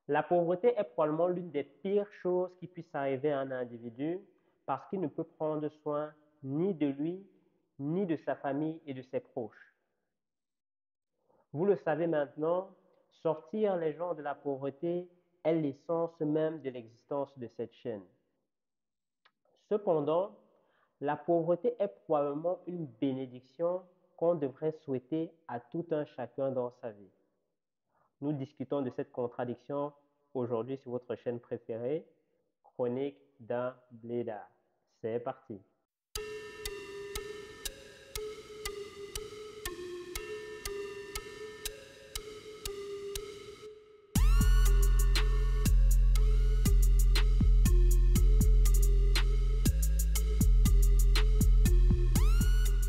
La pauvreté est probablement l'une des pires choses qui puisse arriver à un individu parce qu'il ne peut prendre soin ni de lui, ni de sa famille et de ses proches. Vous le savez maintenant, sortir les gens de la pauvreté est l'essence même de l'existence de cette chaîne. Cependant, la pauvreté est probablement une bénédiction qu'on devrait souhaiter à tout un chacun dans sa vie. Nous discutons de cette contradiction aujourd'hui sur votre chaîne préférée, Chronique d'un blédard. C'est parti.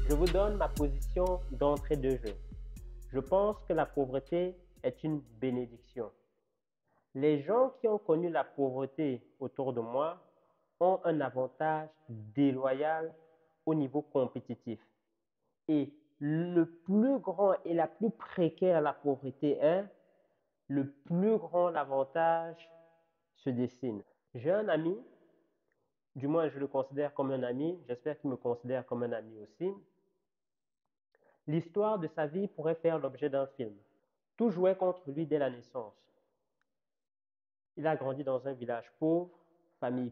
Je vous donne ma position d'entrée de jeu. Je pense que la pauvreté est une bénédiction. Les gens qui ont connu la pauvreté autour de moi ont un avantage déloyal au niveau compétitif. Et le plus grand et la plus précaire la pauvreté est, le plus grand l'avantage se dessine. J'ai un ami, du moins je le considère comme un ami, j'espère qu'il me considère comme un ami aussi. L'histoire de sa vie pourrait faire l'objet d'un film. Tout jouait contre lui dès la naissance. Il a grandi dans un village pauvre, famille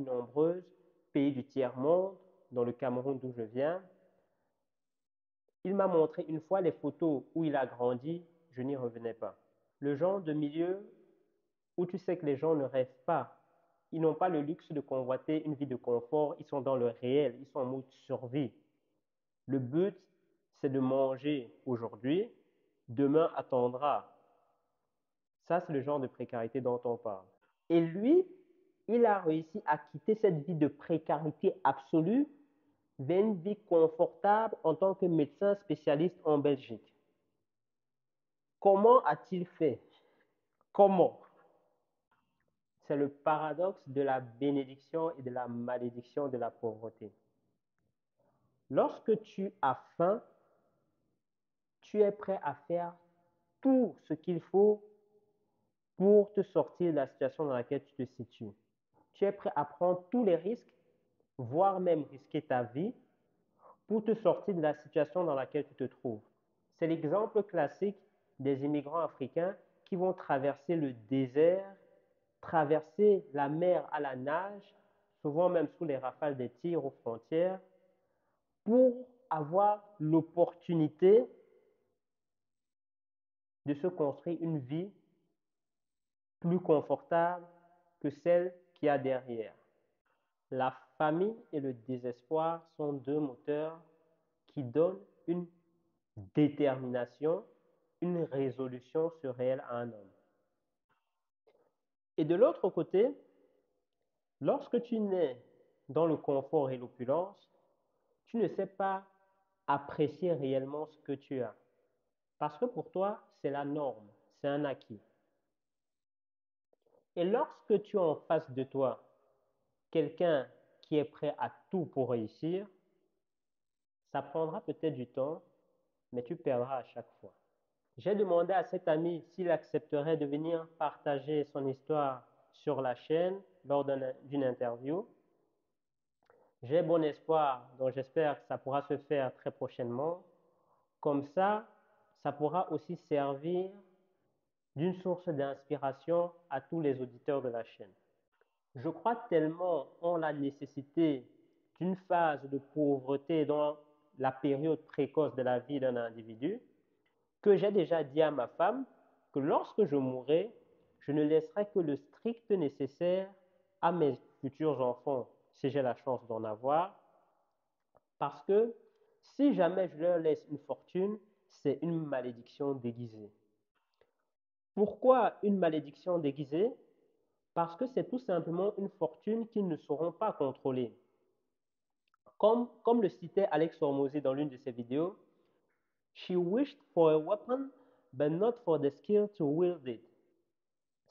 nombreuse, pays du tiers-monde, dans le Cameroun d'où je viens. Il m'a montré une fois les photos où il a grandi, je n'y revenais pas. Le genre de milieu où tu sais que les gens ne rêvent pas. Ils n'ont pas le luxe de convoiter une vie de confort, ils sont dans le réel, ils sont en mode survie. Le but, c'est de manger aujourd'hui, demain attendra. Ça, c'est le genre de précarité dont on parle. Et lui, il a réussi à quitter cette vie de précarité absolue vers une vie confortable en tant que médecin spécialiste en Belgique. Comment a-t-il fait? Comment? C'est le paradoxe de la bénédiction et de la malédiction de la pauvreté. Lorsque tu as faim, tu es prêt à faire tout ce qu'il faut pour te sortir de la situation dans laquelle tu te situes. Tu es prêt à prendre tous les risques, voire même risquer ta vie, pour te sortir de la situation dans laquelle tu te trouves. C'est l'exemple classique des immigrants africains qui vont traverser le désert, traverser la mer à la nage, souvent même sous les rafales des tirs aux frontières, pour avoir l'opportunité de se construire une vie plus confortable que celle qu'il y a derrière. La famille et le désespoir sont deux moteurs qui donnent une détermination, une résolution surréelle à un homme. Et de l'autre côté, lorsque tu nais dans le confort et l'opulence, tu ne sais pas apprécier réellement ce que tu as. Parce que pour toi, c'est la norme, c'est un acquis. Et lorsque tu as en face de toi quelqu'un qui est prêt à tout pour réussir, ça prendra peut-être du temps, mais tu perdras à chaque fois. J'ai demandé à cet ami s'il accepterait de venir partager son histoire sur la chaîne lors d'une interview. J'ai bon espoir, donc j'espère que ça pourra se faire très prochainement. Comme ça pourra aussi servir d'une source d'inspiration à tous les auditeurs de la chaîne. Je crois tellement en la nécessité d'une phase de pauvreté dans la période précoce de la vie d'un individu que j'ai déjà dit à ma femme que lorsque je mourrai, je ne laisserai que le strict nécessaire à mes futurs enfants, si j'ai la chance d'en avoir, parce que si jamais je leur laisse une fortune, c'est une malédiction déguisée. Pourquoi une malédiction déguisée? Parce que c'est tout simplement une fortune qu'ils ne sauront pas contrôler. Comme le citait Alex Hormozy dans l'une de ses vidéos, She wished for a weapon, but not for the skill to wield it.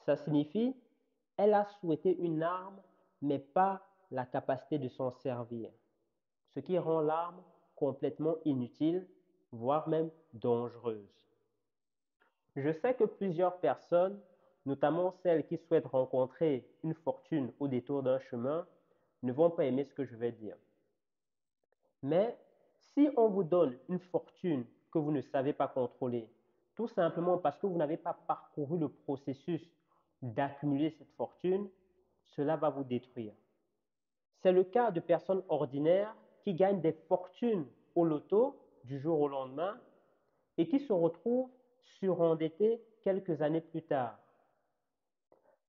Ça signifie, elle a souhaité une arme, mais pas la capacité de s'en servir. Ce qui rend l'arme complètement inutile, voire même dangereuse. Je sais que plusieurs personnes notamment celles qui souhaitent rencontrer une fortune au détour d'un chemin, ne vont pas aimer ce que je vais dire. Mais si on vous donne une fortune que vous ne savez pas contrôler, tout simplement parce que vous n'avez pas parcouru le processus d'accumuler cette fortune, cela va vous détruire. C'est le cas de personnes ordinaires qui gagnent des fortunes au loto du jour au lendemain et qui se retrouvent surendettés quelques années plus tard.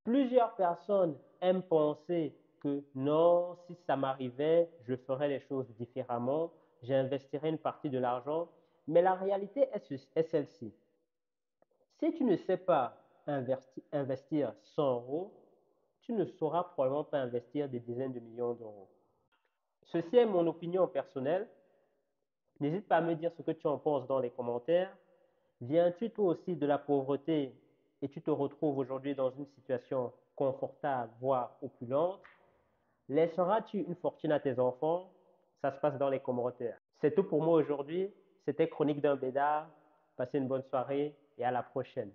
Plusieurs personnes aiment penser que non, si ça m'arrivait, je ferais les choses différemment, j'investirais une partie de l'argent, mais la réalité est celle-ci. Si tu ne sais pas investir 100 euros, tu ne sauras probablement pas investir des dizaines de millions d'euros. Ceci est mon opinion personnelle. N'hésite pas à me dire ce que tu en penses dans les commentaires. Viens-tu toi aussi de la pauvreté et tu te retrouves aujourd'hui dans une situation confortable, voire opulente? Laisseras-tu une fortune à tes enfants? Ça se passe dans les commentaires. C'est tout pour moi aujourd'hui. C'était Chronique d'un bédard. Passez une bonne soirée et à la prochaine.